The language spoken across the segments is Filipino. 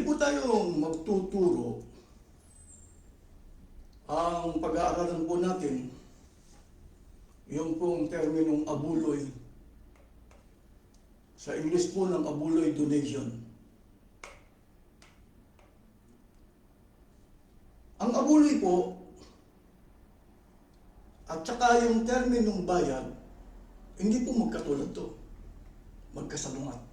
Ngayon po tayong magtuturo. Ang pag-aaralan po natin, yung pong terminong abuloy. Sa English po ng abuloy donation. Ang abuloy po, at saka yung terminong bayad, hindi po magkatulad to. Magkasalungat.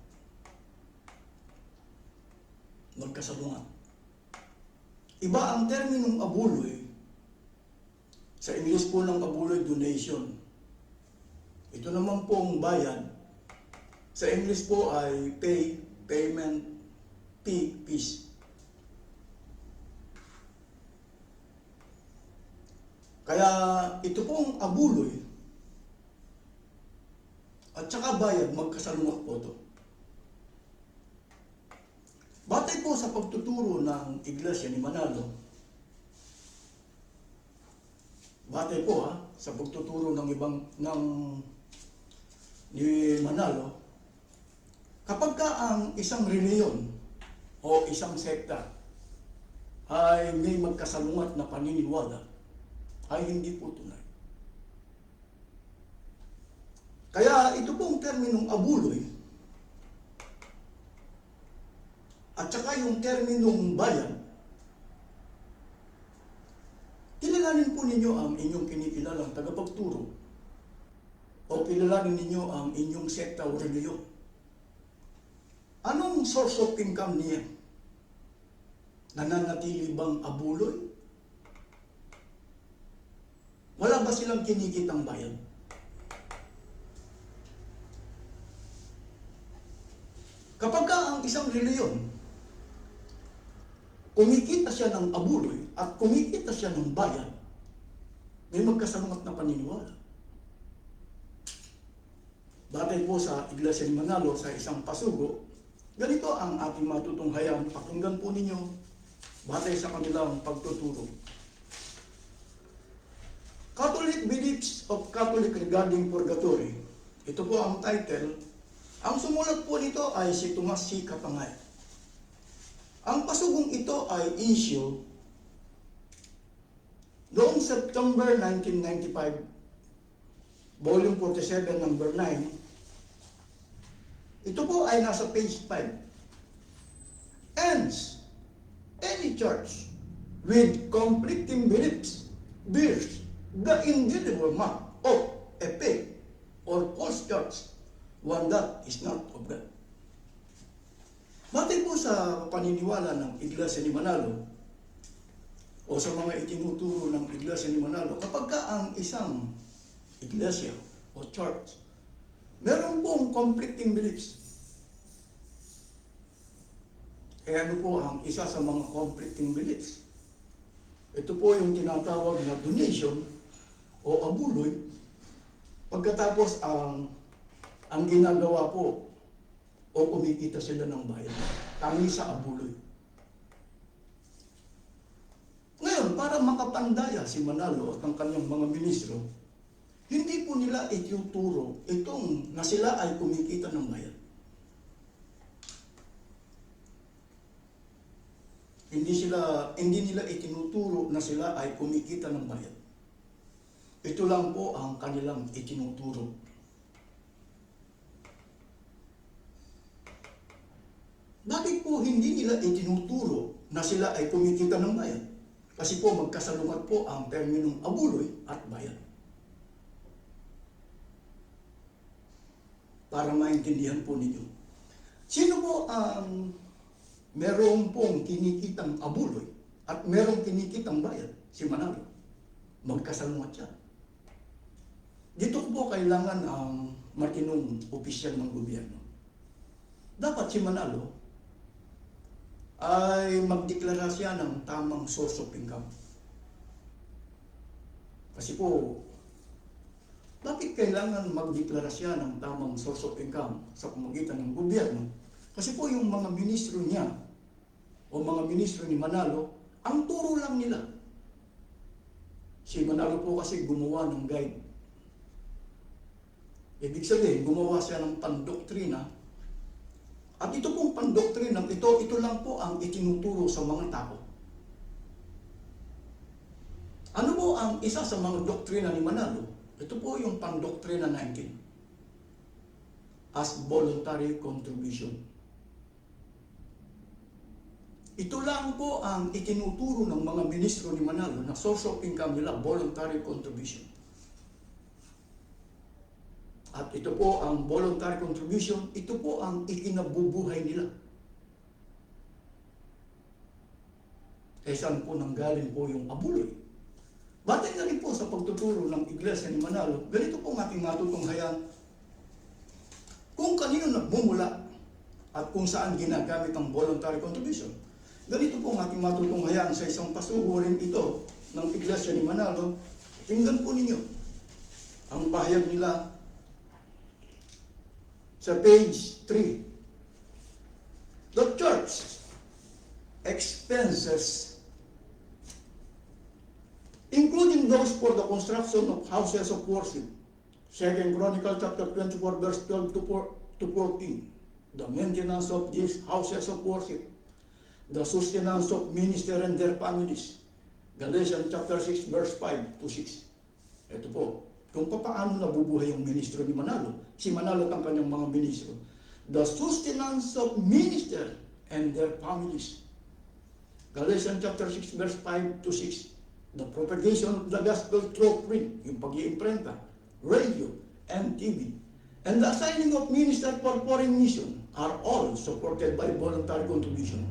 Magkasalungat. Iba ang terminong abuloy sa English po ng abuloy donation. Ito naman po ang bayad. Sa English po ay pay, payment, fees. Kaya ito pong abuloy at saka bayad, magkasalungat po ito. Batay po sa pagtuturo ng Iglesia ni Manalo, batay po sa pagtuturo ng ni Manalo, kapag ka ang isang reliyon o isang sekta ay may magkasalungat na paniniwala, ay hindi po tunay. Kaya ito pong terminong abuloy at saka yung terminong bayan, kilalanin po ninyo ang inyong kinikilalang tagapagturo o kilalanin ninyo ang inyong sekta o reliyon. Anong source of income niya? Nananatili bang abuloy? Wala ba silang kinikitang bayan? Kapag ang isang reliyon, kumikita siya ng abuloy at kumikita siya ng bayan, may magkasalungat na paniniwala. Batay po sa Iglesia ni Manalo sa isang pasugo, ganito ang ating matutunghayan. Pakinggan po ninyo, batay sa kanilang pagtuturo. Catholic Beliefs of Catholic Regarding Purgatory. Ito po ang title. Ang sumulat po nito ay si Tomas C. Kapangay. Ang pasugong ito ay issue noong September 1995, volume 47, number 9. Ito po ay nasa page 5. Hence, any church with conflicting beliefs bears the indelible mark of a fake or false church, one that is not of God. Batay po sa paniniwala ng Iglesia ni Manalo o sa mga itinuturo ng Iglesia ni Manalo, kapag ka ang isang iglesia o church, meron pong conflicting beliefs. Ano po ang isa sa mga conflicting beliefs? Ito po yung tinatawag na donation o abuloy. Pagkatapos ang ginagawa po o kumikita sila ng bayan, tangi sa abuloy. Ngayon, para makapandaya si Manalo at ang kanyang mga ministro, hindi po nila ituturo itong na sila ay kumikita ng bayan. Hindi nila itinuturo na sila ay kumikita ng bayan. Ito lang po ang kanilang itinuturo. Bakit po hindi nila itinuturo na sila ay kumikita ng bayan? Kasi po magkasalungat po ang terminong abuloy at bayan. Para maintindihan po ninyo. Sino po ang merong pong kinikitang abuloy at merong kinikitang bayan? Si Manalo. Magkasalungat siya. Dito po kailangan ang matinong opisyal ng gobyerno. Dapat si Manalo ay magdeklara siya ng tamang source of income. Kasi po, bakit kailangan magdeklara siya ng tamang source of income sa pamamagitan ng gobyerno? Kasi po yung mga ministro niya o mga ministro ni Manalo, ang turo lang nila. Si Manalo po kasi gumawa ng guide. Ibig sabihin, gumawa siya ng pandoktrina At ito pong pandoktrinang ito lang po ang itinuturo sa mga tao. Ano po ang isa sa mga doktrina ni Manalo? Ito po yung pandoktrina 19 as voluntary contribution. Ito lang po ang itinuturo ng mga ministro ni Manalo na source of income nila, voluntary contribution. At ito po ang voluntary contribution, ito po ang ikinabubuhay nila. Eh saan po nanggaling po yung abuloy? Batay na rin po sa pagtuturo ng Iglesia ni Manalo, ganito po ang ating matutunghayan kung kanino nagmumula at kung saan ginagamit ang voluntary contribution. Ganito po ang ating matutunghayan sa isang pasuhurin ito ng Iglesia ni Manalo. Tingnan po ninyo ang pahayag nila sa page 3. The church expenses, including those for the construction of houses of worship. 2 Chronicles chapter 24 verse 12 to 14. The maintenance of these houses of worship. The sustenance of minister and their families. Galatians chapter 6 verse 5 to 6. Ito po, kung paano nabubuhay yung ministro ni Manalo. Si Manalo at ang kanyang mga ministro. The sustenance of minister and their families. Galatians chapter 6 verse 5 to 6. The propagation of the gospel through print, yung pag-iimprenta, radio, and TV. And the assigning of minister for foreign mission are all supported by voluntary contribution.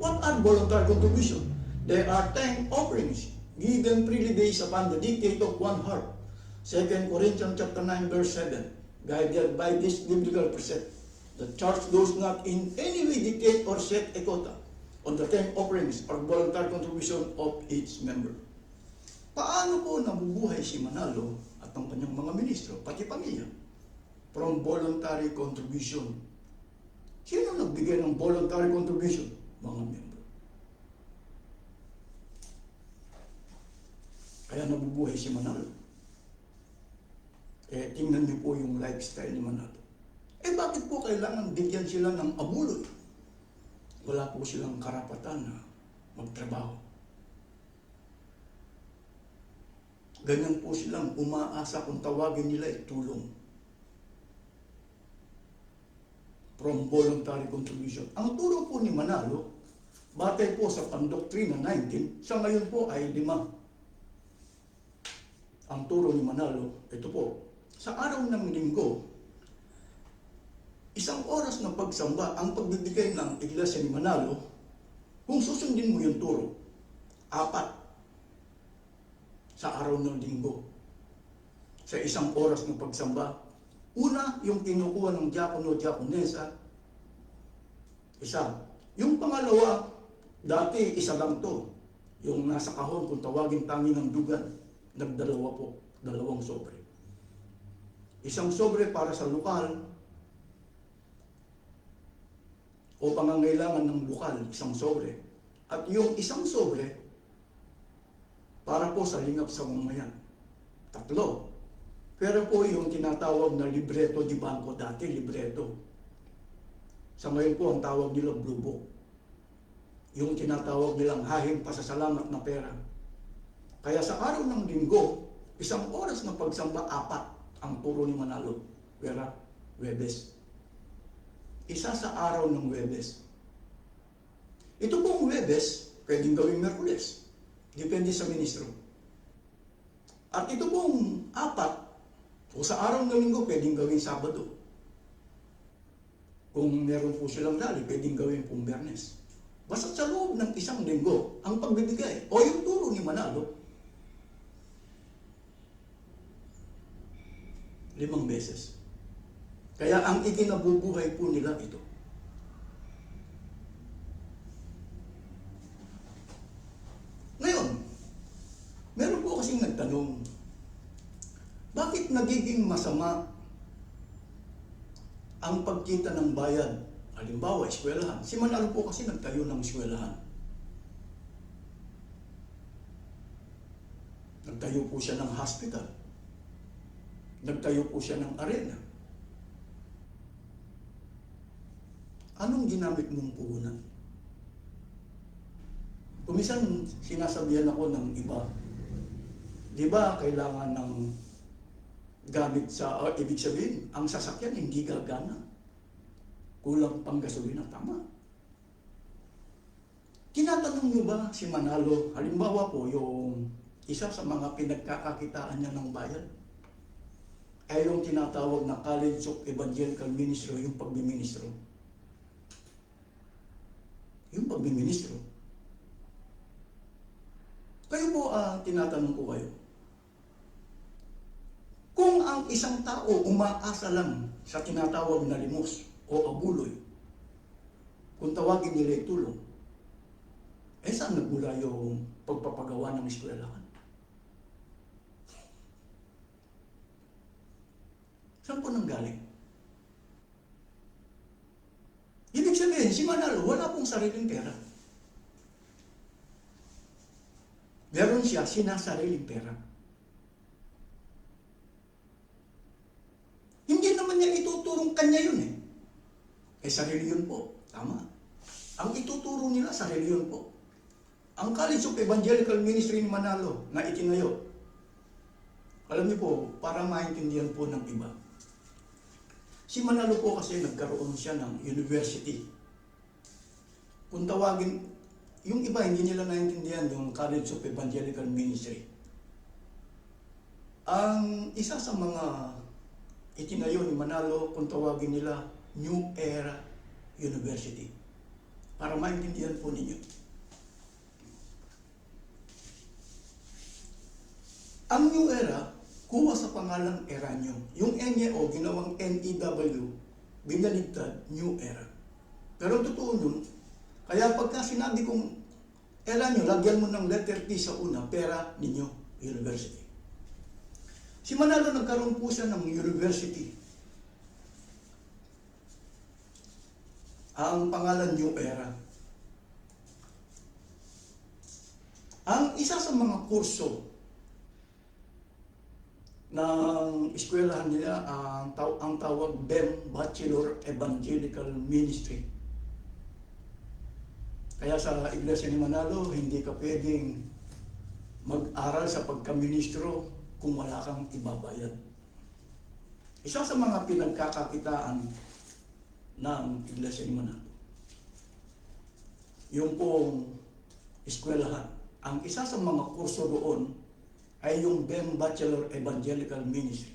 What are voluntary contribution? They are thank offerings given freely based upon the dictate of one heart. 2 Corinthians chapter 9 verse 7. Guided by this biblical precept, the church does not in any way dictate or set a quota on the thank offerings or voluntary contribution of each member. Paano po nabubuhay si Manalo at ang kanyang mga ministro, pati pamilya, from voluntary contribution? Sino nagbigay ng voluntary contribution? Mga member. Kaya nabubuhay si Manalo. Tingnan niyo po yung lifestyle ni Manalo. Bakit po kailangan bigyan sila ng abuloy? Wala po silang karapatan na magtrabaho. Ganyan po silang umaasa kung tawagin nila ay tulong. From voluntary contribution. Ang turo po ni Manalo, batay po sa pandoktrina 19, sa ngayon po ay 5. Ang turo ni Manalo, ito po, sa araw ng linggo, 1 oras na pagsamba ang pagbibigay ng Iglesia ni Manalo, kung susundin mo yung turo, 4 sa araw ng linggo. Sa 1 oras na pagsamba, una, yung kinukuha ng diakono o diakonesa, 1. Yung pangalawa, dati 1 lang to. Yung nasa kahon, kung tawagin tangi ng dugan, nagdalawa po, 2 sobre. 1 sobre para sa lokal o pangangailangan ng lokal, 1 sobre. At yung 1 sobre para po sa lingap sa mamayan, 3. Pero po yung tinatawag na libreto di banko, dati libreto. Sa ngayon po ang tawag nila blue book. Yung tinatawag nilang hahing pasasalamat na pera. Kaya sa araw ng linggo, 1 oras na pagsamba, 4 ang turo ni Manalo. Wera, Webes. 1 sa araw ng Webes. Ito pong Webes, pwedeng gawing Merkules. Depende sa ministro. At ito pong 4, o sa araw ng linggo, pwedeng gawing Sabado. Kung meron po silang rally, pwedeng gawin pong Biyernes. Basta sa loob ng 1 linggo, ang pagbibigay, o yung turo ni Manalo, 5 beses. Kaya ang ikinabubuhay po nila ito. Ngayon, meron po kasing nagtanong, bakit nagiging masama ang pagkita ng bayad? Halimbawa, eskwelahan. Si Manalo po kasi nagtayo ng eskwelahan. Nagtayo po siya ng hospital. Nagtayo po siya ng arena. anong ginamit mong puhunan? Kumisan sinasabihan ako ng iba, di ba kailangan ng gamit sa, ibig sabihin, ang sasakyan hindi gagana. Kulang pang gasolina, tama. Tinatanong niyo ba si Manalo, halimbawa po yung isa sa mga pinagkakakitaan niya ng bayan, ay yung tinatawag na College of Evangelical Ministry, yung pagbiministro. Yung pagbiministro. Kayo po, tinatanong ko kayo, kung ang isang tao umaasa lang sa tinatawag na limos o abuloy, kung tawagin nila ay tulong, saan nagmula yung pagpapagawa ng eskwelahan? Saan po nanggaling? Ibig sabihin, si Manalo, wala pong sariling pera. Meron siya sinasariling pera. Hindi naman niya ituturong kanya yun eh. Sarili yun po. Tama. Ang ituturo nila, sarili yun po. Ang College of Evangelical Ministry ni Manalo na itinayo, alam niyo po, para maintindihan po ng iba, si Manalo po kasi nagkaroon siya ng university. Kung tawagin, yung iba hindi nila naintindihan yung College of Evangelical Ministry. Ang isa sa mga itinayo ni Manalo, kung tawagin nila, New Era University. Para maintindihan po ninyo. Ang New Era, kuha sa pangalang Eranyo. Yung NEO, ginawang NEW, binaligtad, New Era. Pero totoo nun, kaya pagka sinabi kong Eranyo, lagyan mo ng letter T sa una, pera ninyo, university. Si Manalo nagkaroon po siya ng university. Ang pangalan New Era. Ang isa sa mga kurso ng eskwelahan nila, ang tawag BEM, Bachelor Evangelical Ministry. Kaya sa Iglesia ni Manalo, hindi ka pwedeng mag-aral sa pagkaministro kung wala kang ibabayad. Isa sa mga pinagkakakitaan ng Iglesia ni Manalo, yung pong eskwelahan. Ang isa sa mga kurso doon ay yung BEM Bachelor Evangelical Ministry.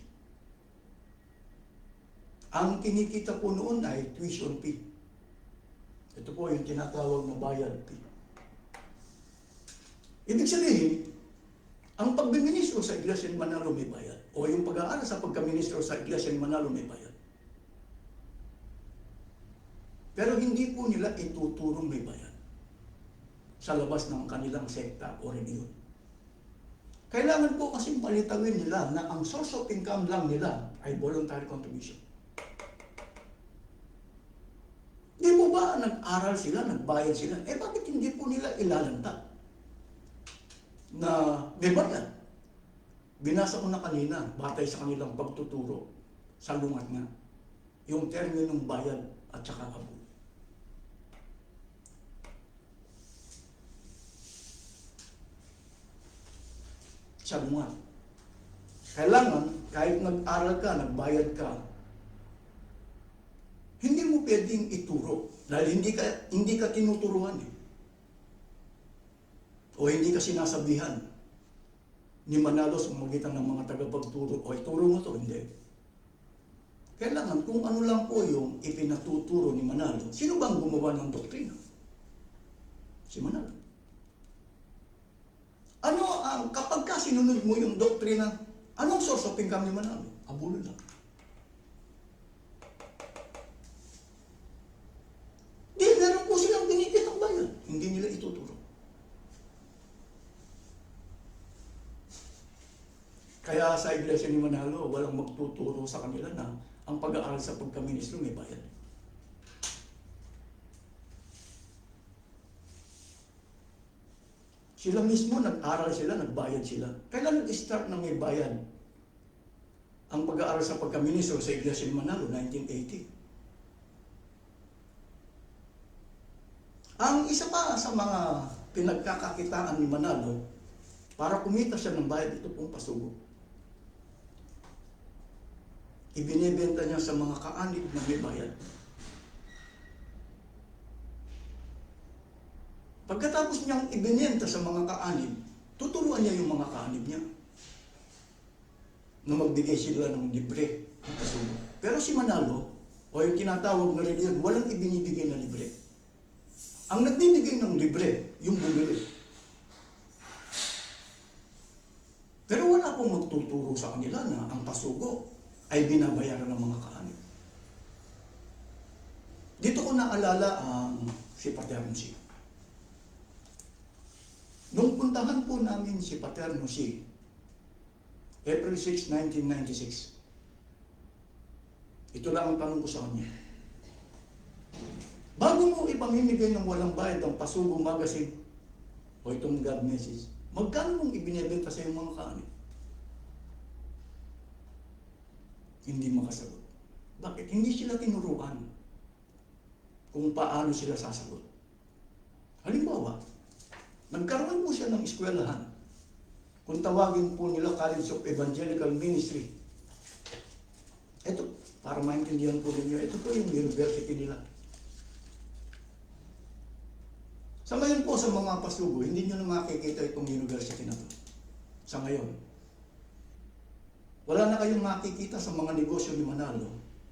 Ang kinikita po noon ay tuition fee. Ito po yung tinatawag na bayad fee. Ibig sabihin, ang pagbiministro sa Iglesia ni Manalo may bayad. O yung pag-aaral sa pagkaministro sa Iglesia ni Manalo may bayad. Pero hindi po nila ituturong may bayad sa labas ng kanilang sekta o reliyon. Kailangan po kasing palitawin nila na ang source of income lang nila ay voluntary contribution. Di mo ba nag-aral sila, nagbayad sila? Bakit hindi po nila ilalanta na may bayad? Binasa ko na kanina, batay sa kanilang pagtuturo sa lungat nga, yung terminong bayad at saka abot. Sa lungat. Kailangan, kahit nag-aral ka, nagbayad ka, hindi mo pwedeng ituro dahil hindi ka tinuturuan eh. O hindi ka sinasabihan ni Manalo sa magitan ng mga tagapagturo, o ituro mo to, hindi. Kailangan kung ano lang po yung ipinatuturo ni Manalo. Sino bang gumawa ng doktrina? Si Manalo. Kapag ka sinunod mo yung doktrina, anong source of income ni Manalo? Abulo lang. Meron po silang kinikitang bayad. Hindi nila ituturo. Kaya sa Iglesia ni Manalo, walang magtuturo sa kanila na ang pag-aaral sa pagkaministro may bayad. Sila mismo nag-aral sila, nagbayad sila. Kailan nag-start na may bayad ang pag-aaral sa pagkaministro sa Iglesia ni Manalo? 1980. Ang isa pa sa mga pinagkakakitaan ni Manalo, para kumita siya ng bayad, ito pong pasugo. Ibinibenta niya sa mga kaanib na may bayad. Pagkatapos niyang ibinenta sa mga kaanib, tuturuan niya yung mga kaanib niya na magbigay sila ng libre ng pasugo. Pero si Manalo, o yung tinatawag na reliyon, walang ibinibigay na libre. Ang nagbibigay ng libre, yung bumili. Pero wala pong magtuturo sa kanila na ang pasugo ay binabayaran ng mga kaanib. Dito ko naalala ang si Paterno C. Nung puntahan po namin si Paterno C, April 6, 1996, ito lang ang tanong ko sa kanya. Bago mo ipamimigay ng walang bayad ang Pasugo Magazine o itong God Message, magkano mong ibinibenta sa iyong mga kaanib? Hindi makasagot. Bakit? Hindi sila tinuruan kung paano sila sasagot. Halimbawa, nagkaroon po siya ng eskwelahan. Kung tawagin po nila College of Evangelical Ministry. Ito, para maintindihan po ninyo, ito po yung university nila. Sa ngayon po sa mga pasugo, hindi nyo na makikita itong university na to. Sa ngayon. Wala na kayong makikita sa mga negosyo ni Manalo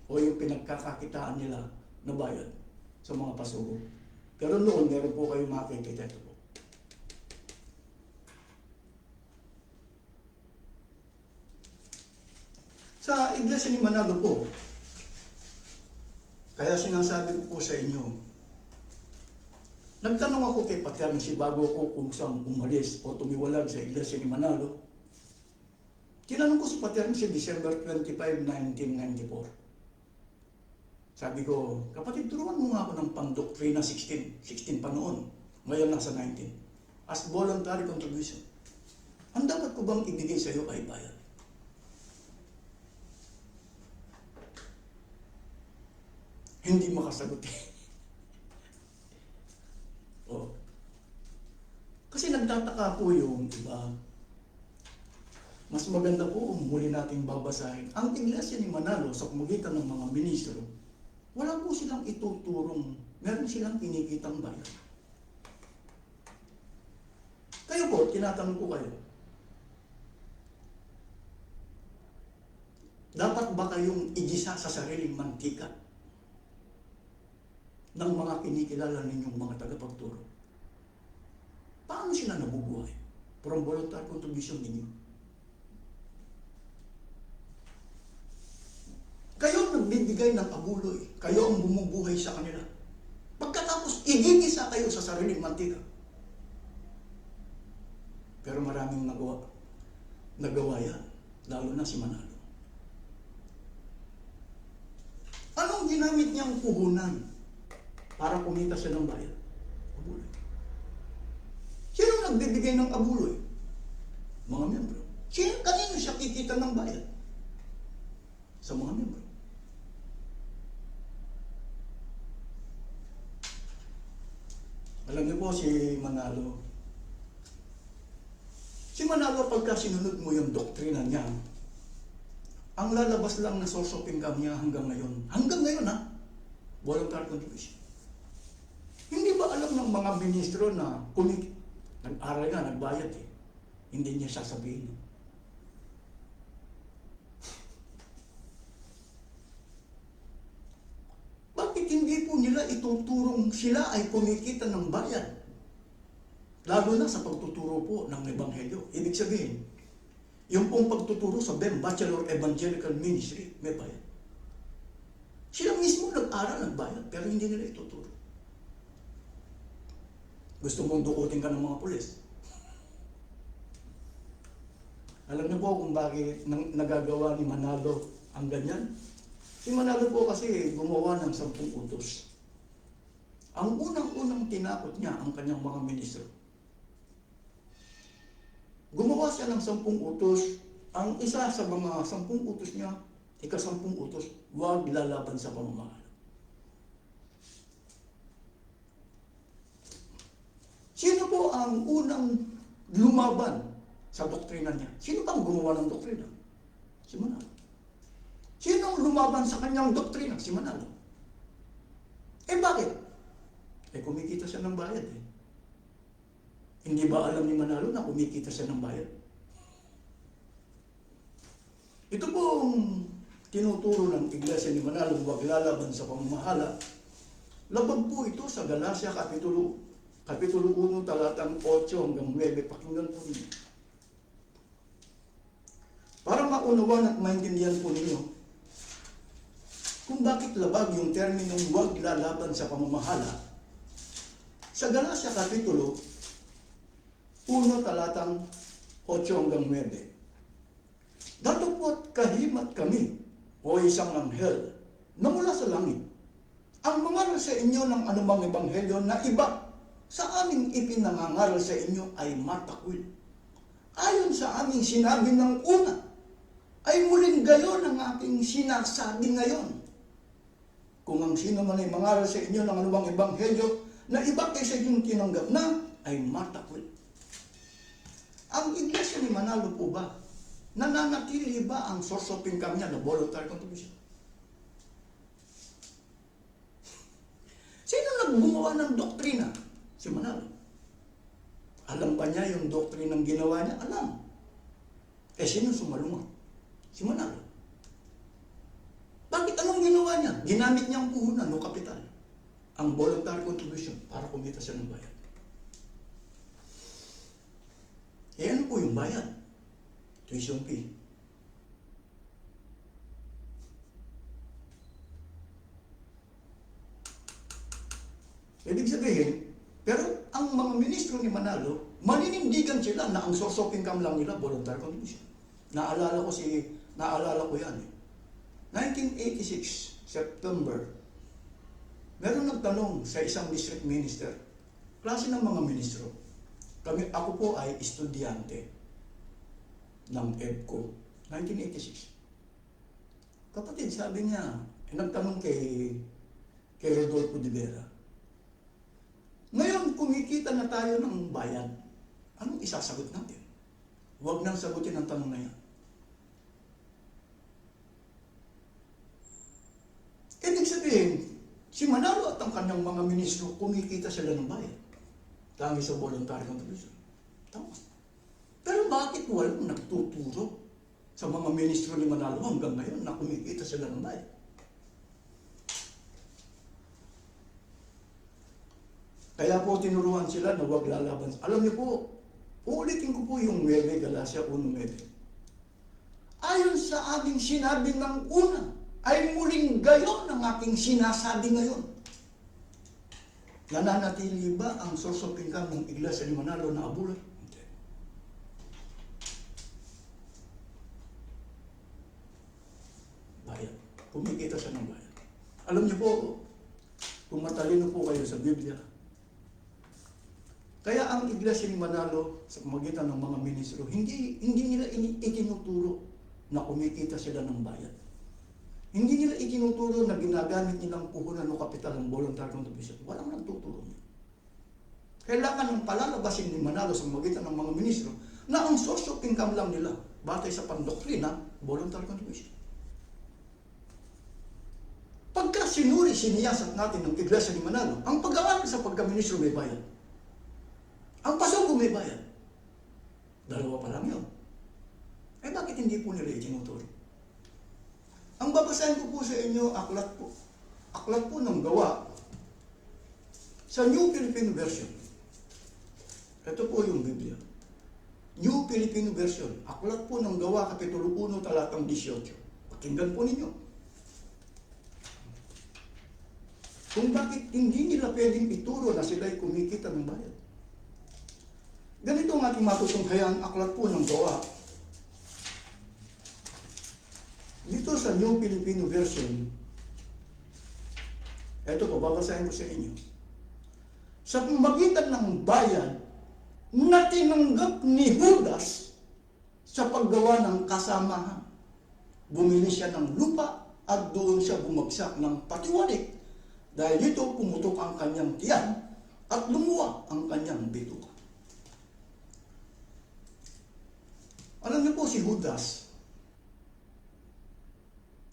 o yung pinagkakakitaan nila na bayad sa mga pasugo. Pero noon, meron po kayong makikita ito po. Sa iglesia ni Manalo po, kaya sinasabi ko po sa inyo, nagtanong ako kay Paterno C bago ako kung saan umalis o tumiwalag sa iglesia ni Manalo. Tinanong ko si Paterno C December 25, 1994. Sabi ko, kapatid, turuan mo nga ako ng pang-doktrina 16 pa noon. Ngayon nasa 19. As voluntary contribution. Ang dapat ko bang ibigay sa iyo ay bayad? Hindi makasagot eh. Oh. Kasi nagtataka po yung iba. Mas maganda po kung muli nating babasahin. Ang iglesia ni Manalo sa pamagitan ng mga ministro, wala po silang ituturong, meron silang kinikitang bayad. Kayo po, tinatanong ko kayo, dapat ba kayong igisa sa sariling mantika ng mga kinikilala ninyong mga tagapagturo? Paano sila nabubuhay? From voluntary contribution ninyo. Kayo ang nagbibigay ng abuloy. Kayo ang bumubuhay sa kanila. Pagkatapos, igigisa kayo sa sariling mantika. Pero maraming nagawa yan. Lalo na si Manalo. Anong ginamit niyang puhunan para kumita siya ng bayad? Abuloy. Sino nagbibigay ng abuloy? Mga miyembro. Kanino siya kikita ng bayad? Sa mga miyembro. Alam niyo po si Manalo. Si Manalo, pagka sinunod mo yung doktrina niya, ang lalabas lang na source of income niya hanggang ngayon. Hanggang ngayon ha? Voluntary contribution. Hindi ba alam ng mga ministro na nag-aral nga, nagbayad eh. Hindi niya sasabihin. Bakit hindi po nila ituturong sila ay kumikita ng bayad? Lalo na sa pagtuturo po ng Ebanghelyo. Ibig sabihin, yung pong pagtuturo sa BEM, Bachelor Evangelical Ministry, may bayad. Sila mismo nag-aral, nagbayad, pero hindi nila ituturo. Gusto mong dukutin ka ng mga pulis. Alam niyo po kung bakit nagagawa ni Manalo ang ganyan? Si Manalo po kasi gumawa ng 10 utos. Ang unang-unang tinakot niya ang kanyang mga ministro. Gumawa siya ng 10 utos. Ang isa sa mga 10 utos niya, ika-10 utos, huwag lalaban sa pamamahala. ang unang lumaban sa doktrina niya? Sino bang gumawa ng doktrina? Si Manalo. Sino ang lumaban sa kanyang doktrina? Si Manalo. Eh bakit? Eh kumikita siya ng bayad eh. Hindi ba alam ni Manalo na kumikita siya ng bayad? Ito pong tinuturo ng Iglesia ni Manalo, huwag lalaban sa pamamahala. Labag po ito sa Galacia Kapitulo 1, talatang 8 hanggang 9. Pakinggan po ninyo. Para maunawan at maintindihan po ninyo kung bakit labag yung terminong huwag lalaban sa pamamahala. Sa Galacia Kapitulo 1, talatang 8 hanggang 9. Datapot kahimat kami, o isang anghel, na mula sa langit, ang mangaral sa inyo ng anumang ebanghelyo na iba sa aming ipinangangaral sa inyo ay matakwil. Ayon sa aming sinabi ng una, ay muling gayon ang aking sinasabi ngayon. Kung ang sino man ay mangaral sa inyo ng anumang ebanghelyo na iba kaysa yung tinanggap na, ay matakwil. Ang Iglesia ni Manalo po ba, nananatili ba ang source of income niya na voluntary contribution? Sino naggumawa ng doktrina? Si Manalo. Alam ba niya yung doktrinang ginawa niya? Alam. Eh sino sumalungat? Si Manalo. Bakit anong ginawa niya? Ginamit niya ang puhunan o kapital. Ang voluntary contribution para kumita siya ng bayad. Eh ano po yung bayad? Tuition fee. Ibig sabihin, pero ang mga ministro ni Manalo, maninindigan sila na ang source of income lang nila, voluntary contribution. Naalala ko yan eh. 1986, September, meron nagtanong sa isang district minister, klase ng mga ministro. Ako po ay estudyante ng EBCO, 1986. Kapatid, sabi niya, nagtanong kay Rodolfo de Vera, ngayon, kumikita na tayo ng bayan. Anong isasagot natin? Huwag nang sagutin ang tanong na yan. Ibig sabihin, si Manalo at ang kanyang mga ministro, kumikita sila ng bayan. Tangi sa voluntary contribution. Tama. Pero bakit walang nagtuturo sa mga ministro ni Manalo hanggang ngayon na kumikita sila ng bayan? Kaya po tinuruan sila na huwag lalaban. Alam niyo po, uulitin ko po yung 9, Galacia 1:9. Ayon sa aming sinabi ng una, ay muling gayon ang aking sinasabi ngayon. Nananatili ba ang source of income ng Iglesia ni Manalo na abulay? Hindi. Bayan. Kumikita siya ng bayan. Alam niyo po, kung matalino po kayo sa Biblia, kaya ang Iglesia ni Manalo sa pamamagitan ng mga ministro, hindi nila itinuturo na kumikita sila ng bayan. Hindi nila itinuturo na ginagamit nilang puhunan o kapital ng voluntary contribution. Walang nagtuturo niya. Kailangan ng palalabasin ni Manalo sa pamamagitan ng mga ministro na ang source of income lang nila, batay sa pandoktrina, voluntary contribution. Pagka siniyasat natin ng Iglesia ni Manalo, ang pag-aaral sa pagka-ministro may bayan. Ang pasok may bayad. Dalawa pa lang yun. Eh bakit hindi po nila itinuturo? Ang babasahin ko po sa inyo, aklat po ng Gawa sa New Filipino Version. Ito po yung Biblia. New Filipino Version. Aklat po ng Gawa, Kapitulo 1, talatang 18. Pakinggan po ninyo. Kung bakit hindi nila pwedeng ituro na sila'y kumikita ng bayad. Ganito ang ating matutunghayan, aklat po ng Gawa. Dito sa New Filipino Version, ito po, babasahin ko sa inyo. Sa pamagitan ng bayan na tinanggap ni Judas sa paggawa ng kasamahan, bumili siya ng lupa at doon siya bumagsak ng patiwarik dahil dito pumutok ang kanyang tiyan at lumuwa ang kanyang bituka. Alam niyo po si Judas,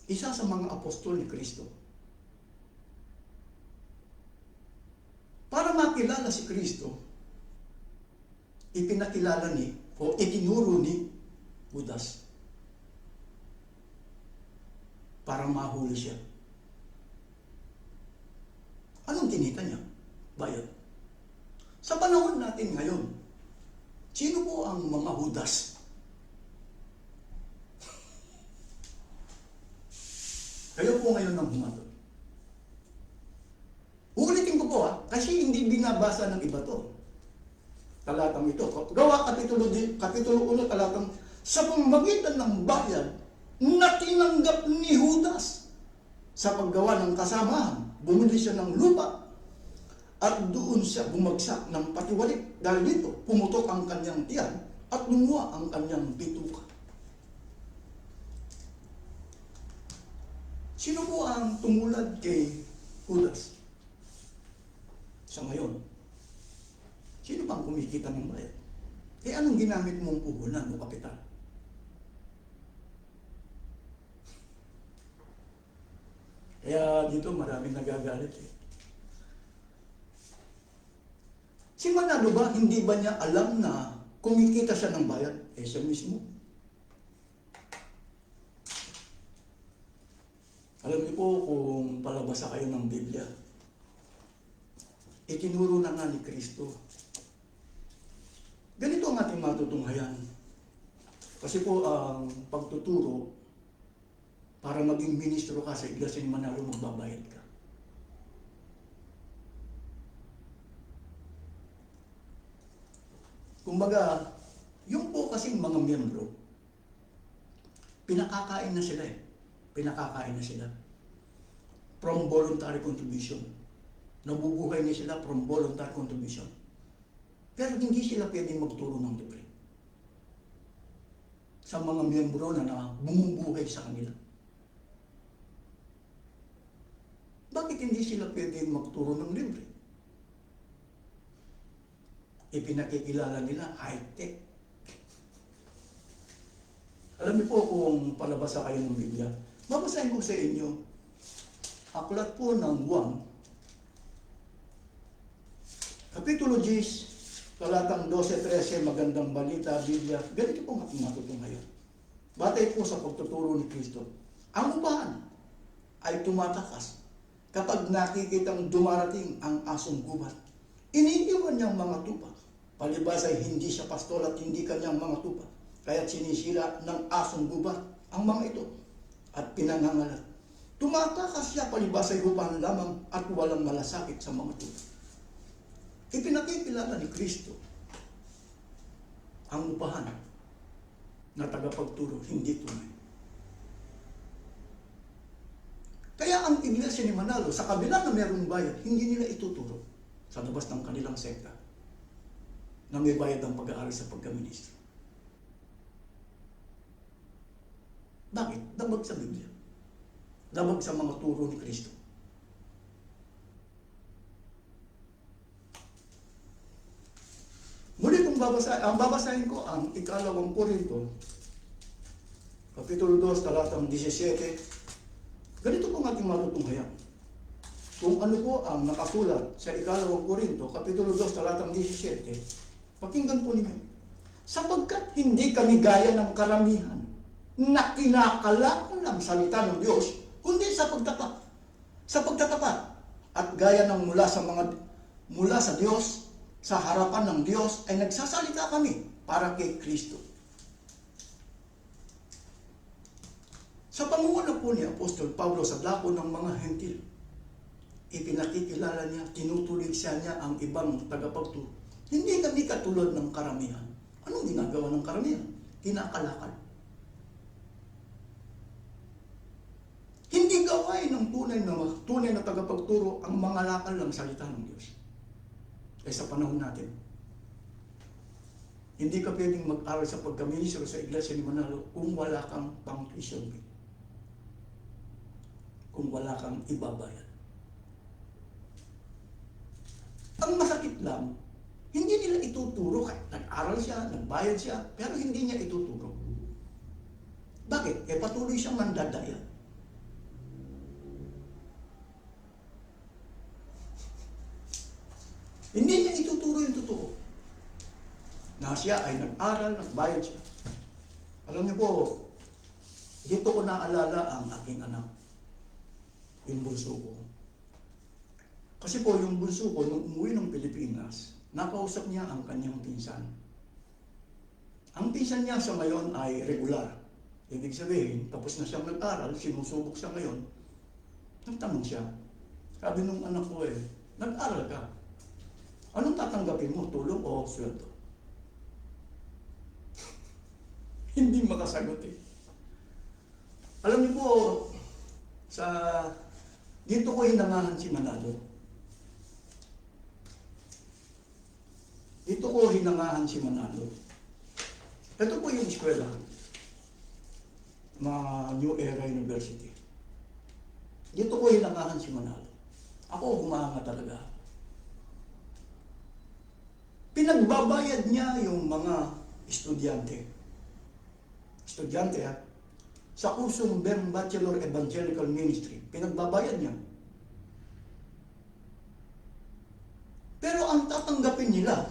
isa sa mga apostol ni Kristo. Para makilala si Kristo, ipinakilala ni o itinuro ni Judas para mahuli siya. Anong kinita niya? Bayad. Sa panahon natin ngayon, sino po ang mga Judas? Kayo po ngayon ang humatol. Uulitin ko po kasi hindi binabasa ng iba to. Talatang ito. Gawa Kapitulo 1, talatang sa pamamagitan ng bayad na tinanggap ni Judas sa paggawa ng kasamahan. Bumili siya ng lupa at doon siya bumagsak ng patiwalik. Dahil dito, pumutok ang kanyang tiyan at lumuwa ang kanyang bituka. Sino po ang tumulad kay Judas? Sa ngayon, sino bang kumikita ng bayad? Anong ginamit mong puhunan o kapital? Kaya dito maraming nagagalit Si Manalo ba, hindi ba niya alam na kumikita siya ng bayad? Siya mismo. Alam niyo po kung palabasa kayo ng Biblia, itinuro na nga ni Kristo. Ganito ang ating matutunghayan. Kasi po ang pagtuturo, para maging ministro ka sa Iglesia ni Manalo, magbabayad ka. Kumbaga, yung po kasing mga miyembro, pinakakain na sila Pinakakain na sila. From voluntary contribution. Nabubuhay na sila from voluntary contribution. Pero hindi sila pwedeng magturo ng libre. Sa mga miyembro na bumubuhay sa kanila. Bakit hindi sila pwedeng magturo ng libre? Ipinakikilala nila high-tech. Alam niyo po kung palabasa kayo ng Biblia, babasahin ko sa inyo, aklat po ng Juan, Kapitulo 10, talatang 12-13, magandang balita, Biblia, ganito po ang ating matutunghayan. Batay po sa pagtuturo ni Kristo. Ang upahan ay tumatakas kapag nakikitang dumarating ang asong gubat. Iniiwan niyang mga tupa. Palibas ay hindi siya pastol at hindi kanyang mga tupa. Kaya't sinisira ng asong gubat ang mga ito at pinangangalat. Tumatakas siya palibas ay upahan lamang at walang malasakit sa mga tupa. Ipinakikilala ni Kristo ang upahan na tagapagturo, hindi tunay. Kaya ang Iglesia ni Manalo, sa kabila na mayroong bayad, hindi nila ituturo sa labas ng kanilang sekta na may bayad ang pag-aaral sa pagkaministro. Bakit? Dabag sa Biblia. Dabag sa mga turo ni Kristo. Muli kung babasahin ko ang ikalawang Korinto, Kapitulo 2, talatang 17. Ganito po ang ating matutunghayan. Kung ano po ang nakasulat sa ikalawang Korinto, Kapitulo 2, talatang 17, pakinggan po ninyo. Sapagkat hindi kami gaya ng karamihan na kinakalakan ng salita ng Diyos, kundi sa pagtapat. Sa pagtatapat at gaya ng mula sa Diyos, sa harapan ng Diyos ay nagsasalita kami para kay Kristo. Sa pangunguna po ni Apostol Pablo sa dako ng mga hentil, ipinakikilala niya, tinutulig niya ang ibang tagapagturo. Hindi kami katulad ng karamihan. Anong ginagawa ng karamihan? Kinakalakal. Hindi gawain ng tunay na tagapagturo ang mangalakal ng salita ng Diyos. Sa panahon natin, hindi ka pwedeng mag-aral sa pagkaministro sa Iglesia ni Manalo kung wala kang pang-tuition fee. Kung wala kang ibabayad. Ang masakit lang, hindi nila ituturo kahit nag-aral siya, nagbayad siya, pero hindi niya ituturo. Bakit? Patuloy siyang mandadaya. Hindi niya ituturo yung totoo. Na siya ay nag-aral, nagbayad siya. Alam niyo po, dito ko naalala ang aking anak. Yung bunso ko. Kasi po yung bunso ko, nung umuwi ng Pilipinas, nakausap niya ang kanyang pinsan. Ang pinsan niya sa ngayon ay regular. Ibig sabihin, tapos na siyang nag-aral, sinusubok siya ngayon. Nagtanong siya. Sabi nung anak ko nag-aral ka. Anong tatanggapin mo? Tulong o sweldo? Hindi makasagot Alam niyo po, dito ko hinangahan si Manalo. Dito ko hinangahan si Manalo. Ito po yung eskwela na New Era University. Dito ko hinangahan si Manalo. Ako humahanga talaga. Pinagbabayad niya yung mga estudyante. Estudyante sa kursong Bachelor Evangelical Ministry. Pinagbabayad niya. Pero ang tatanggapin nila,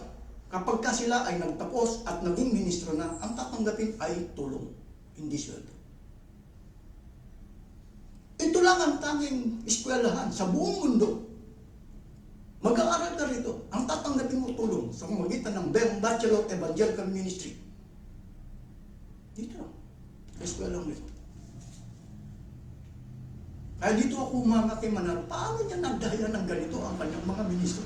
kapag ka sila ay nagtapos at naging ministro na, ang tatanggapin ay tulong, hindi sweldo. Ito lang ang tanging eskwelahan sa buong mundo. Mag-aaral ka rito, ang tatanggapin mo tulong sa pamamagitan ng Bachelor Evangelical Ministry. Dito lang, sa eskwelahan nito. Kaya dito ako umangat kay Manalo, paano niya nagdaya ng ganito ang kanyang mga ministro?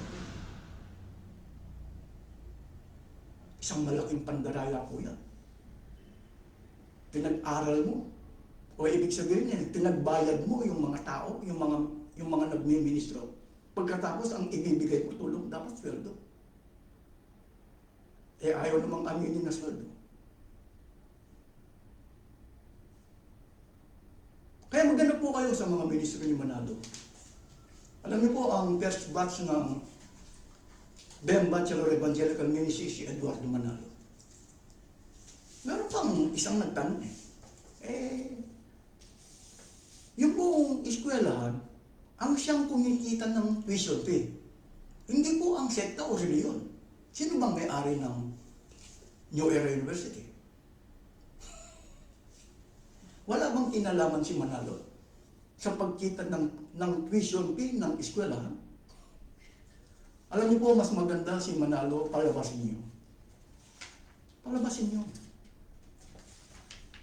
Isang malaking pandaraya po yan. Pinag-aral mo. O ibig sabihin niya, pinagbayad mo yung mga tao, yung mga nagmi-ministro. Pagkatapos, ang ibibigay mo tulong, dapat sweldo. Ayaw namang aminin na sweldo. Kaya maghanap po kayo sa mga ministro ni Manalo. Alam niyo po, ang first batch ng Bachelor Evangelical Ministry si Eduardo Manalo. Meron pang isang nagtanong yung buong eskwelahan, ang siyang kumikita ng tuition fee. Hindi po ang sekta o reliyon. Sino bang may-ari ng New Era University? Wala bang kinalaman si Manalo sa pagkita ng tuition fee ng eskwelahan? Alam niyo po, mas maganda si Manalo, palabasin niyo. Palabasin niyo.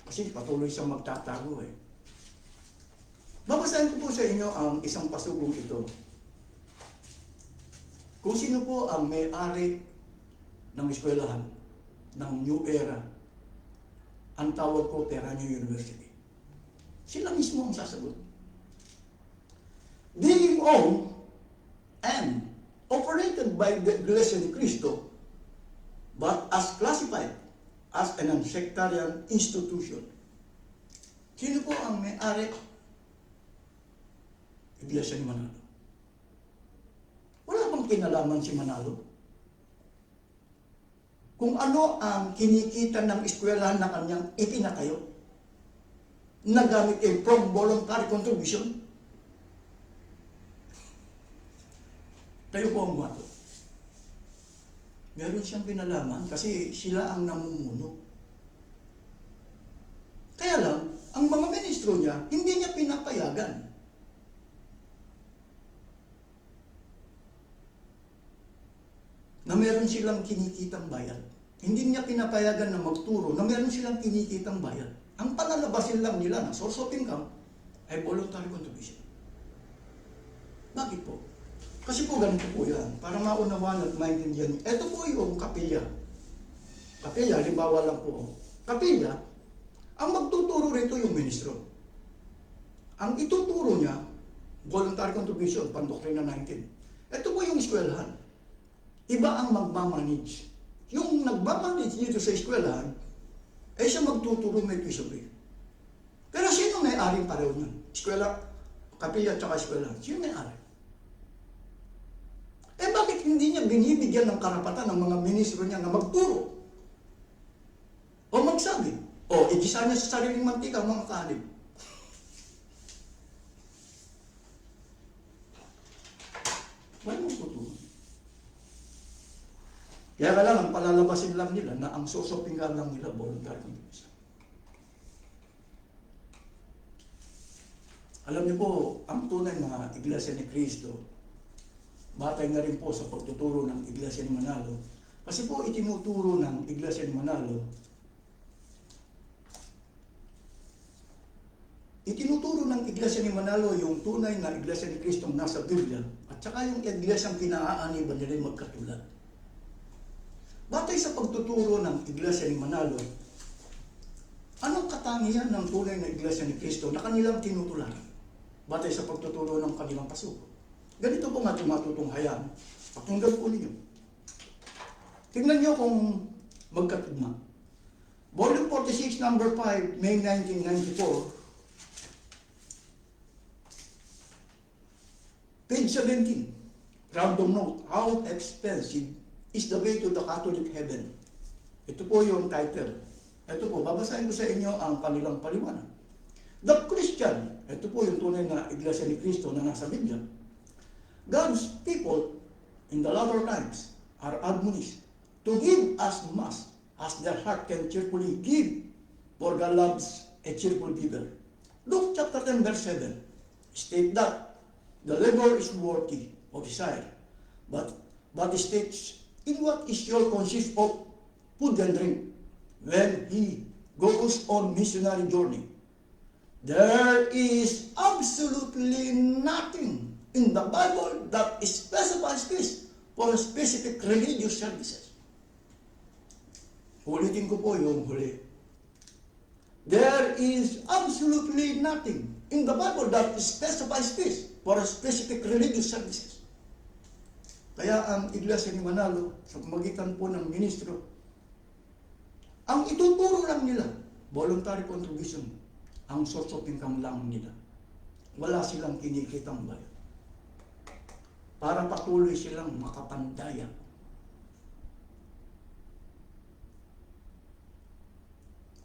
Kasi patuloy siyang magtatago Babasahin ko po sa inyo ang isang pasugong ito. Kung sino po ang may-ari ng eskwelahan, ng New Era, ang tawag ko Terraneo University. Sila mismo ang sasagot. Being owned and operated by the Iglesia ni Cristo, but as classified as an unsectarian institution. Sino po ang may-ari? Iglesia ni Manalo. Wala bang kinalaman si Manalo? Kung ano ang kinikita ng eskwelahan na kanyang ipinatayo, nagamit from voluntary contribution, kayo po ang buhato. Meron siyang pinalaman kasi sila ang namumuno. Kaya lang, ang mga ministro niya, hindi niya pinapayagan. Na meron silang kinikitang bayad. Hindi niya pinapayagan na magturo na meron silang kinikitang bayad. Ang palalabasin lang nila na source of income ay voluntary contribution. Bakit po? Kasi po ganito po yan. Para maunawan at maintindihan. Ito po yung kapilya. Kapilya, halimbawa lang po. Kapilya, ang magtuturo rito yung ministro. Ang ituturo niya, voluntary contribution, Pandoktrina 19. Ito po yung eskwelahan. Iba ang magmamanage. Yung nagmamanage dito sa eskwelahan, siya magtuturo may tuition fee. Pero sino may-aring pareho niyan? Eskwela, kapilya at saka eskwelahan. Sino may-ari? Bakit hindi niya binibigyan ng karapatan ng mga ministro niya na magturo? O magsabi? O O, igisa niya sa sariling mantika ang mga kaanib. Wala mong tutulong. Kaya ka lang, ang palalabasin lang nila na ang susopingan lang nila voluntary contribution. Alam niyo po, ang tunay na Iglesia ni Cristo, batay na rin po sa pagtuturo ng Iglesia ni Manalo. Kasi po itinuturo ng Iglesia ni Manalo, yung tunay na Iglesia ni Cristo nasa Biblia, at saka yung Iglesia ang kinaaaniban nila yung magkatulad. Batay sa pagtuturo ng Iglesia ni Manalo, anong katangian ng tunay na Iglesia ni Cristo na kanilang tinutularan? Batay sa pagtuturo ng kanilang pasuko. Ganito po nga matutunghayan. Pakinggan po ninyo. Tingnan niyo kung magkatugma. Volume 46, number 5, May 1994. Page 17. Random note. How expensive is the way to the Catholic heaven? Ito po yung title. Ito po, babasahin ko sa inyo ang kanilang paliwanag. The Christian, ito po yung tunay na Iglesia ni Cristo na nasa Biblia. God's people in the latter times are admonished to give as much as their heart can cheerfully give, for God loves a cheerful giver. Luke chapter 10 verse 7 state that the labor is worthy of desire, but it states, in what is your consist of food and drink when he goes on missionary journey? There is absolutely nothing in the Bible that specifies this for specific religious services. Ulitin ko po yung huli. There is absolutely nothing in the Bible that specifies this for specific religious services. Kaya ang Iglesia ni Manalo, sa pamagitan po ng ministro, ang ituturo lang nila, voluntary contribution, ang source of income lang nila. Wala silang kinikitang bayan. Para patuloy silang makapandaya.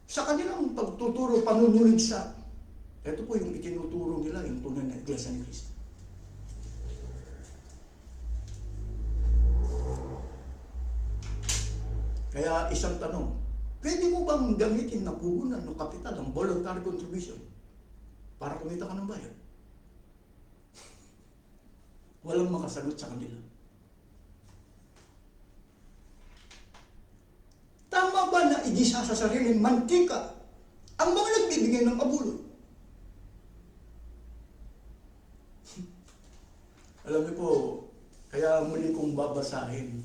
Sa kanilang pagtuturo, panunulig sa, ito po yung itinuturo nila, yung tunay na Iglesia ni Cristo. Kaya isang tanong, pwede mo bang gamitin na puhunan o kapital ang voluntary contribution para kumita ka ng bayan? Walang makasagot sa kanila. Tama ba na igisa sa sariling mantika ang mga nagbibigay ng abuloy? Alam niyo po, kaya muli kong babasahin.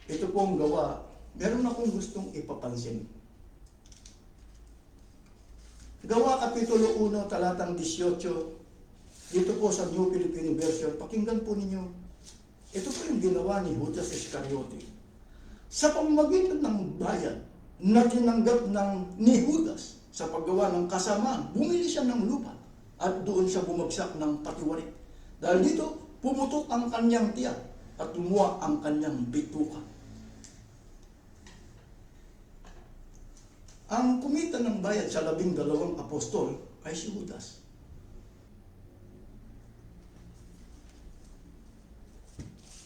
Ito pong gawa, meron akong gustong ipapansin. Gawa Kapitulo 1, talatang 18, dito po sa New Filipino Version, pakinggan po ninyo. Ito po yung ginawa ni Judas Iscariote. Sa pamamagitan ng bayan na tinanggap ni Judas sa paggawa ng kasamaan, bumili siya ng lupa at doon siya bumagsak ng patiwarik. Dahil dito, pumutok ang kanyang tiyak at lumuwa ang kanyang bituka. Ang kumita ng bayad sa 12 apostol ay si Judas.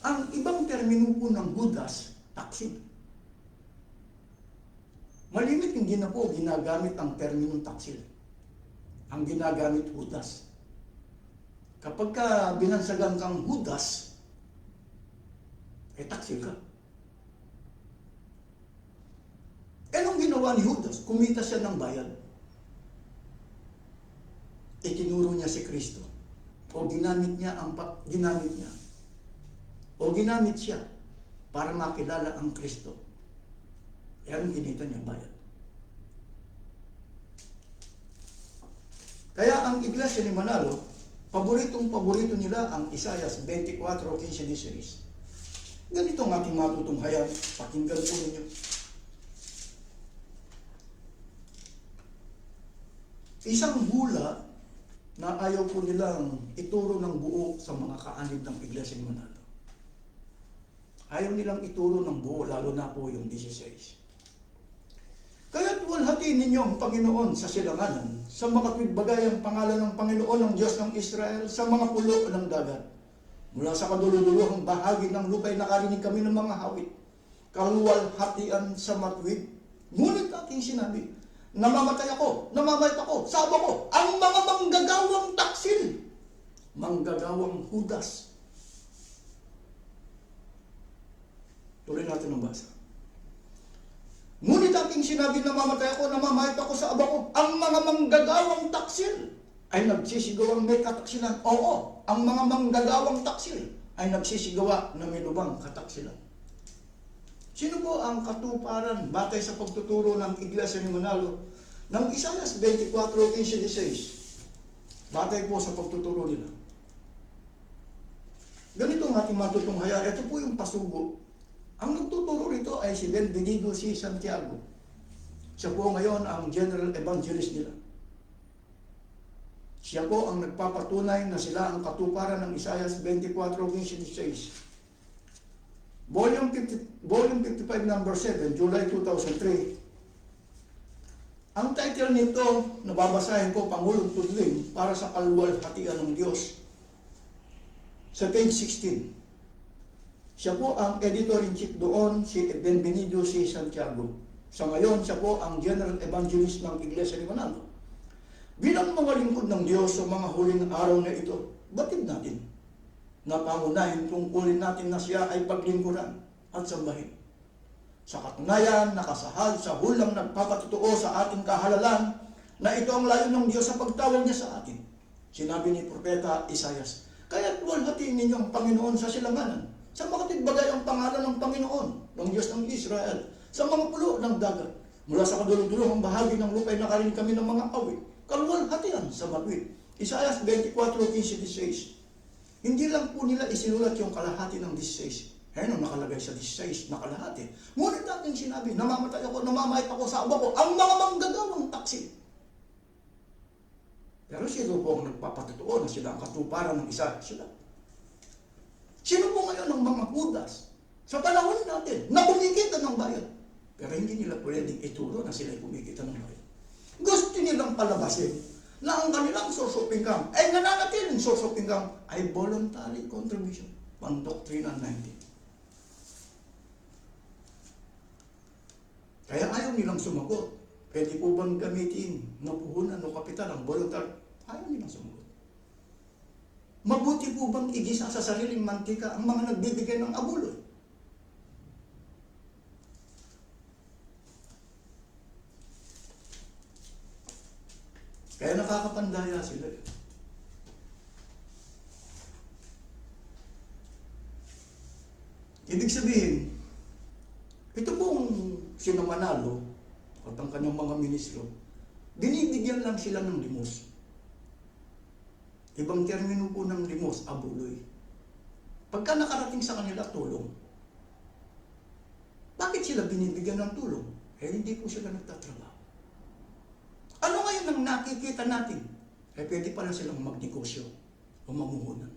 Ang ibang termino po ng Judas, taksid. Malimit hindi na po ginagamit ang terminong taksil. Ang ginagamit Judas. Kapag ka binansagan kang Judas, taksil ka. Anong ginawa ni Judas? Kumita siya ng bayad. Itinuro niya si Kristo. O ginamit siya para makilala ang Kristo. Yan ang ginita niya bayad. Kaya ang Iglesia ni Manalo, paborito nila ang Isaias 24:15-16. Ganito ang ating matutunghayan. Pakinggan po ninyo. Isang hula na ayaw po nilang ituro ng buo sa mga kaanib ng Iglesia ni Manalo. Ayaw nilang ituro ng buo, lalo na po yung 16. Luwalhatiin ninyo ang Panginoon sa silanganan, sa makatwid bagay ang pangalan ng Panginoon ng Diyos ng Israel, sa mga pulo ng dagat. Mula sa kaduluduluhang bahagi ng lupa'y nakarinig kami ng mga hawit, kaluwalhatian sa matwid. Ngunit aking sinabi, namamatay ako, namamayat ako, saba ko, ang mga manggagawang taksil, manggagawang hudas. Tuloy natin ang basa. Ngunit aking sinabi, namamatay ako, namamayat ako sa aba ko, ang mga manggagawang taksil ay nagsisigawang may kataksilan. Oo, ang mga manggagawang taksil ay nagsisigawa na may lubang kataksilan. Sino po ang katuparan batay sa pagtuturo ng Iglesia ni Manalo ng Isaias 24:15-16? Batay po sa pagtuturo nila. Ganito ang ating matutunghayan. Ito po yung pasugo. Ang nagtuturo rito ay si Benvenido C. Santiago. Siya po ngayon ang General Evangelist nila. Siya po ang nagpapatunay na sila ang katuparan ng Isaias 24:15-16. Volume 55, number 7, July 2003. Ang title nito, nababasahin ko, Pangulong Tudling para sa kaluwalhatian ng Diyos. Sa page 16. Siya po ang editor-in-chief doon, si Benvenido C. Santiago. Sa ngayon, siya po ang General Evangelist ng Iglesia ni Manalo. Bilang mga lingkod ng Diyos sa mga huling araw na ito, batid natin na pangunahin tungkulin natin na siya ay paglingkuran at sambahin. Sa katunayan, nakasahal sa hulang nagpapatutuo sa ating kahalalan na ito ang layo ng Diyos sa pagtawag niya sa atin. Sinabi ni Propeta Isaias, kaya't luwalhatiin ninyo ang Panginoon sa silanganan, sa makatwid bagay ang pangalan ng Panginoon, ng Diyos ng Israel, sa mga pulo ng dagat. Mula sa kadulong-dulong bahagi ng lupa'y nakarinig kami ng mga awit, kaluwalhatian sa matwid. Isaias 24:15-16. Hindi lang po nila isinulat yung kalahati ng 16. Ayun, nakalagay sa 16 na kalahati. Ngunit ating sinabi, namamatay ako, namamayat ako sa aba ko, ang mga manggagawang taksil. Pero sino po ang nagpapatutuo na sila ang katuparan ng isa sila? Sino po ngayon ang mga hudas sa panahon natin na kumikita ng bayan? Pero hindi nila pwedeng ituro na sila kumikita ng bayan. Gusto nilang palabasin na ang kanilang source of income ay nananatiling source of income ay voluntary contribution. Pang Doctrina 19. Kaya ayaw nilang sumagot. Pwede po bang gamitin na puhunan o kapital ang voluntary? Ayaw nilang sumagot. Mabuti po bang igisa sa sariling mantika ang mga nagbibigay ng abuloy? Kaya nakakapandaya sila. Ibig sabihin, ito pong sino Manalo at ang kanyang mga ministro, binibigyan lang sila ng limos. Ibang termino po ng limos, abuloy. Pagka nakarating sa kanila, tulong. Bakit sila binibigyan ng tulong? Eh, hindi po sila nagtatrabaho. Ano ngayon ang nakikita natin? Eh, pwede pala silang magnegosyo o mamuhunan.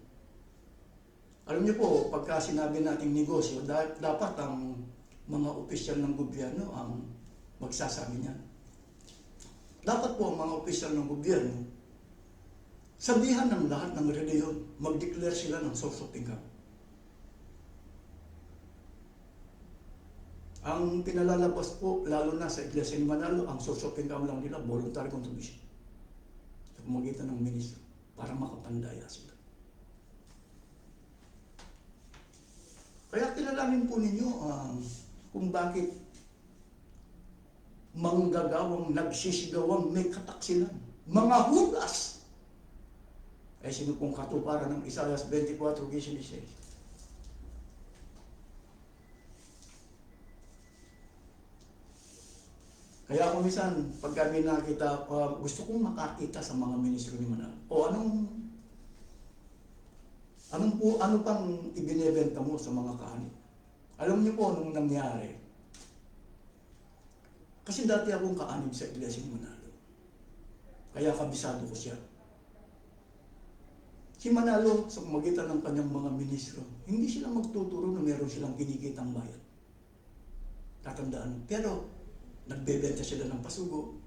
Alam niyo po, pagka sinabi nating negosyo, dapat ang mga opisyal ng gobyerno ang magsasabi niyan. Dapat po ang mga opisyal ng gobyerno, sabihan ng lahat ng reliyon, mag-declare sila ng source of income. Ang pinalalabas po, lalo na sa Iglesia ni Manalo, ang source of income lang nila, voluntary contribution. Sa pamagitan ng ministro, para makapandaya sila. Kaya kilalanin po ninyo kung bakit manggagawang nagsisigawang may kataksilan. Mga hudas! Ay sino pong katuparan ng Isaias 24:16? Kaya ako minsan, pag kami nakita, gusto kong makakita sa mga ministro ni Manalo. O ano pang ibinebenta mo sa mga kaanib? Alam niyo po nung nangyari. Kasi dati akong kaanib sa Iglesia ni Manalo. Kaya kabisado ko siya. Si Manalo, sa pamagitan ng kanyang mga ministro, hindi sila magtuturo na meron silang kinikitang bayad. Tatandaan. Pero, nagbebenta sila ng pasugo.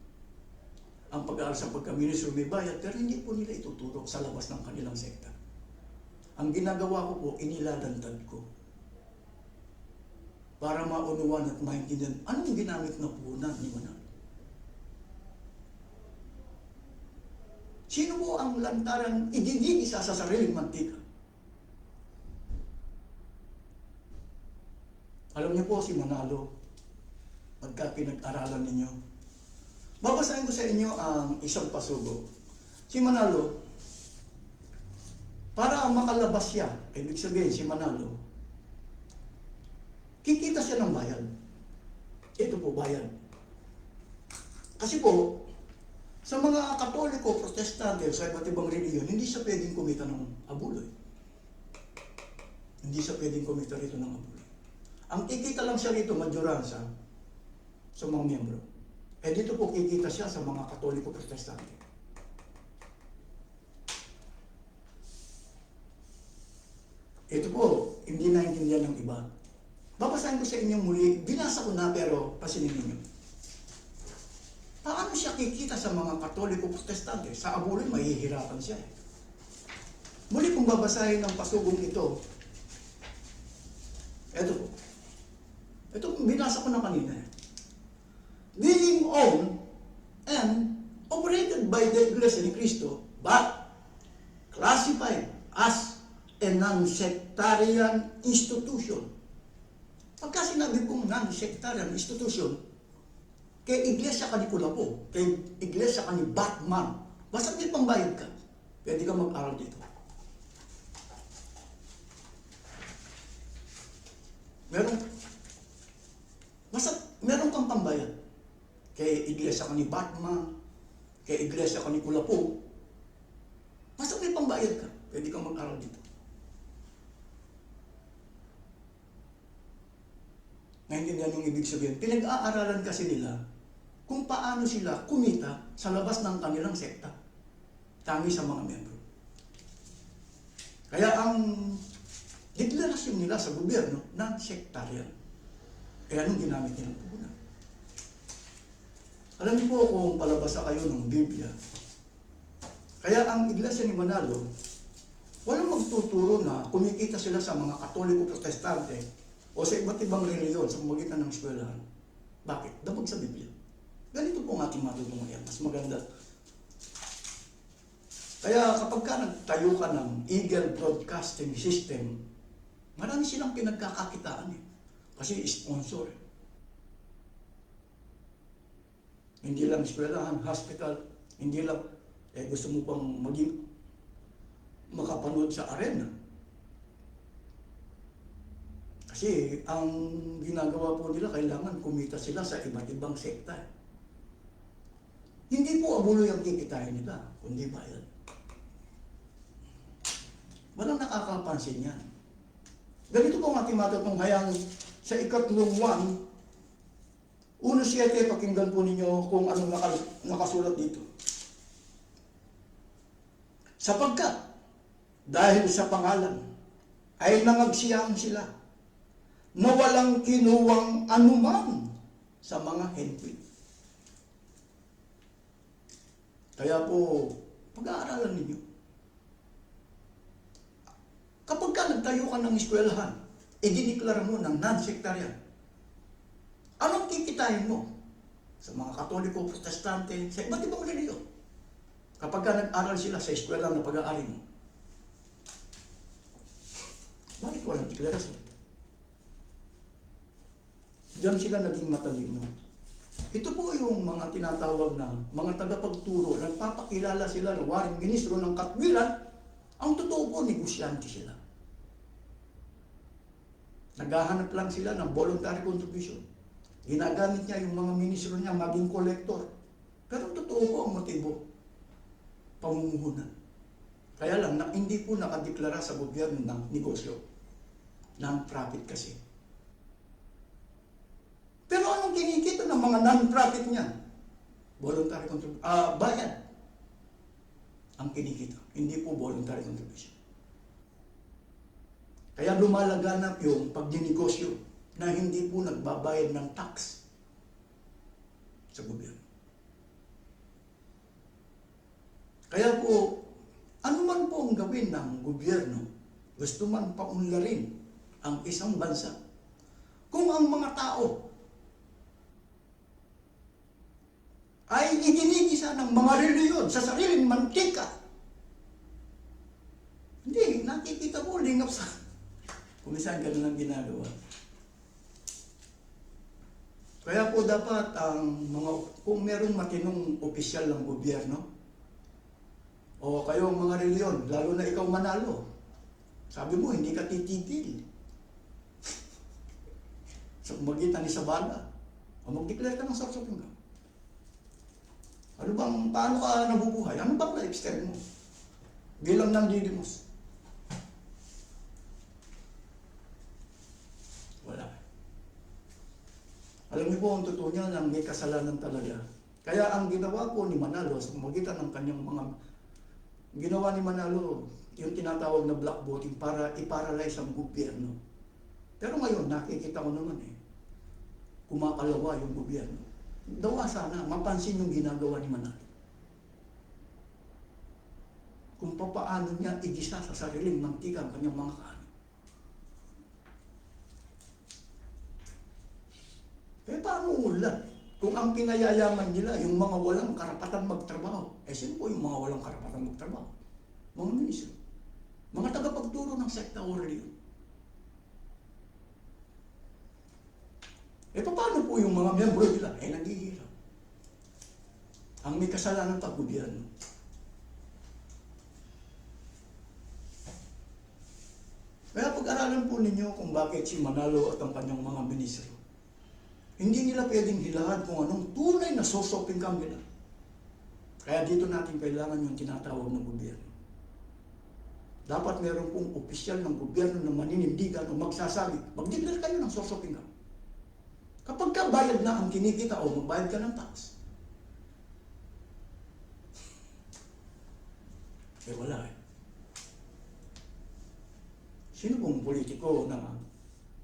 Ang pag-aaral sa pagka-ministro may bayad, pero hindi po nila ituturo sa labas ng kanilang sekta. Ang ginagawa ko po, inilalantad ko para maunuan at maintindihan anong ginamit na puhunan ni Manalo. Sino po ang lantarang igigisa sa sariling mantika? Alam niyo po si Manalo, pagka pinag-aralan ninyo. Babasahin ko sa inyo ang isang pasugo. Si Manalo, para makalabas siya, ibig sabihin si Manalo, kikita siya ng bayan. Ito po, bayan. Kasi po, sa mga Katoliko, Protestante, sa iba't ibang reliyon, hindi siya pwedeng kumita ng abuloy. Hindi siya pwedeng kumita rito ng abuloy. Ang kikita lang siya rito, madyoransa, sa mga miyembro. Eh dito po kikita siya sa mga Katoliko, Protestante. Ito po, hindi naintindihan ng iba. Babasahin ko sa inyo muli, binasa ko na pero pasinin ninyo. Paano siya kikita sa mga Katoliko, Protestante? Sa abuloy, mahihirapan siya. Muli kong babasahin ng pasugong ito. Ito po. Ito binasa ko na kanina. Being owned and operated by the Iglesia ni Cristo, but classified as a non-sectarian institution. Pagka sinabi kong non-sectarian institution, kay Iglesia ka ni Kulapo, kay Iglesia ka ni Batman, basta may pambayad ka, pwede ka mag-aral dito. Meron kang pambayad. Kay Iglesia ka ni Batman, kay Iglesia ka ni Kulapo, basta may pambayad ka, pwede kang mag-aral dito. Naintindihan yung ibig sabihin. Pinag-aaralan kasi nila kung paano sila kumita sa labas ng kanilang sekta. Tangi sa mga membro. Kaya ang deklarasyon nila sa gobyerno, non-sectarian. Kaya anong ginamit nilang puhunan? Alam niyo po kung palabasa kayo ng Biblia, kaya ang Iglesia ni Manalo, walang magtuturo na kumikita sila sa mga Katoliko, Protestante, o sa iba't ibang reliyon sa magitan ng eskwelahan. Bakit? Dabag sa Biblia. Ganito po ang ating matutungan yan. Mas maganda. Kaya kapag ka nagtayo ka ng Eagle Broadcasting System, marami silang pinagkakakitaan eh. Kasi sponsor eh. Hindi lang eskwelahan, hospital, hindi lang, gusto mo pang maging makapanood sa arena. Kasi ang ginagawa po nila, kailangan kumita sila sa iba't ibang sekta. Hindi po abuloy ang kikitain nila, kundi bayad. Walang nakakapansin yan. Ganito po ang ating matutunghayan sa ikatlong 1:7, pakinggan po ninyo kung anong nakasulat dito. Sapagkat, dahil sa pangalan, ay nangagsiyaan sila na walang kinuwang anuman sa mga hentil. Kaya po, pag-aaralan ninyo. Kapag ka nagtayo ka ng eskwelahan, idineklara mo ng non-sectarian, anong kikitain mo? Sa mga Katoliko, Protestante, sa iba't ibang reliyon. Kapag ka nag-aral sila sa eskwelahan na pag-aari mo, bakit walang deklarasyon? Diyan sila naging matalino. Ito po yung mga tinatawag na mga tagapagturo, nagpapakilala sila na waring ministro ng katwiran, ang totoo po, negosyante sila. Naghahanap lang sila ng voluntary contribution. Ginagamit niya yung mga ministro niya maging kolektor. Pero totoo po ang motibo, pamumuhunan. Kaya lang, hindi po nakadeklara sa gobyerno ng negosyo, non-profit kasi. Pero anong kinikita ng mga non-profit niya? Voluntary contribution. Bayad. Ang kinikita. Hindi po voluntary contribution. Kaya lumalaganap yung pagdinegosyo na hindi po nagbabayad ng tax. sa gobyerno. Kaya po, ano man po ang gawin ng gobyerno, gusto man paunlarin ang isang bansa, kung ang mga tao ay iginigisa ng mga reliyon sa sariling mantika, hindi, nakikita mo, lingap sa kumisan ka lang ginagawa. Kaya po dapat ang mga, kung merong matinong opisyal ng gobyerno, o kayong mga reliyon, lalo na ikaw Manalo, sabi mo, hindi ka titigil sa magitan ni Sabala, o mag-declare ka ng sarsapin ka. Ano bang, paano ka nabubuhay? Ano bang lifestyle mo? Bilang ng Didymos. Wala. Alam niyo po, ang totoo niya lang may kasalanan talaga. Kaya ang ginawa po ni Manalo sa magitan ng kanyang mga ginawa ni Manalo, yung tinatawag na black voting para i-paralyze ang gobyerno. Pero ngayon, nakikita ko naman kumakalawa yung gobyerno. Dawa sana, mapansin yung ginagawa ni Manalo. Kung paano niya igisa sa sariling mantika ang kanyang mga kaano. Paano ulan? Kung ang pinayayaman nila, yung mga walang karapatan magtrabaho, sino po yung mga walang karapatan magtrabaho? Mga ministro. Mga tagapagturo ng sekta o reliyon. Paano po yung mga miyembro nila? Naghihirap. Ang may kasalanan pa, gobyerno. Kaya pag-aralan po ninyo kung bakit si Manalo at ang kanyang mga ministro, hindi nila pwedeng hilahan kung anong tunay na source of income nila. Kaya dito natin kailangan yung tinatawag ng gobyerno. Dapat meron pong opisyal ng gobyerno na maninindigan o magsasabi, mag-declare kayo ng source of income. Kapag ka bayad na ang kinikita o magbayad ka ng tax, wala Sino pong politiko na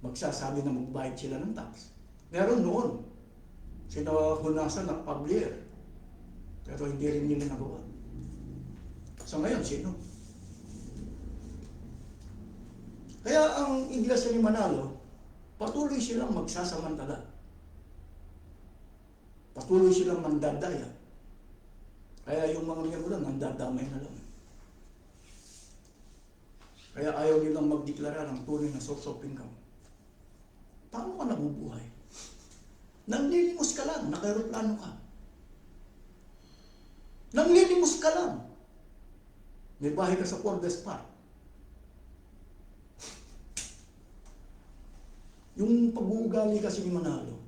magsasabi na magbayad sila ng tax? Meron noon. Sinahunasan ng Pablier. Pero hindi rin nila nagawa. So ngayon, sino? Kaya ang Iglesia ni Manalo, patuloy silang magsasamantala. Patuloy silang mandadaya. Kaya yung mga miyembro nandadamay na lang. Kaya ayaw nilang magdeklara ng tunay na source of income. Paano ka nabubuhay? Nanlilimos ka lang, naka-aeroplano ka. Nanlilimos ka lang. May bahay ka sa Forbes Park. Yung pag-uugali kasi ni Manalo,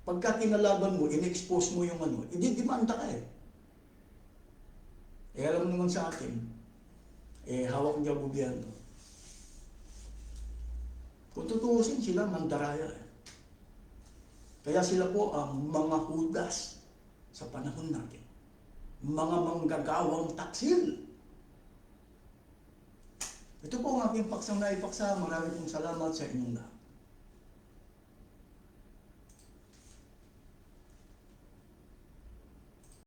pagka kinalaban mo, in-expose mo yung ididimanda ka alam mo naman sa akin, hawak niya gobyerno. Kung tutuusin sila, mandaraya Kaya sila po ang mga hudas sa panahon natin. Mga manggagawang taksil. Ito po ang aking paksang naipaksa. Maraming pong salamat sa inyong lahat.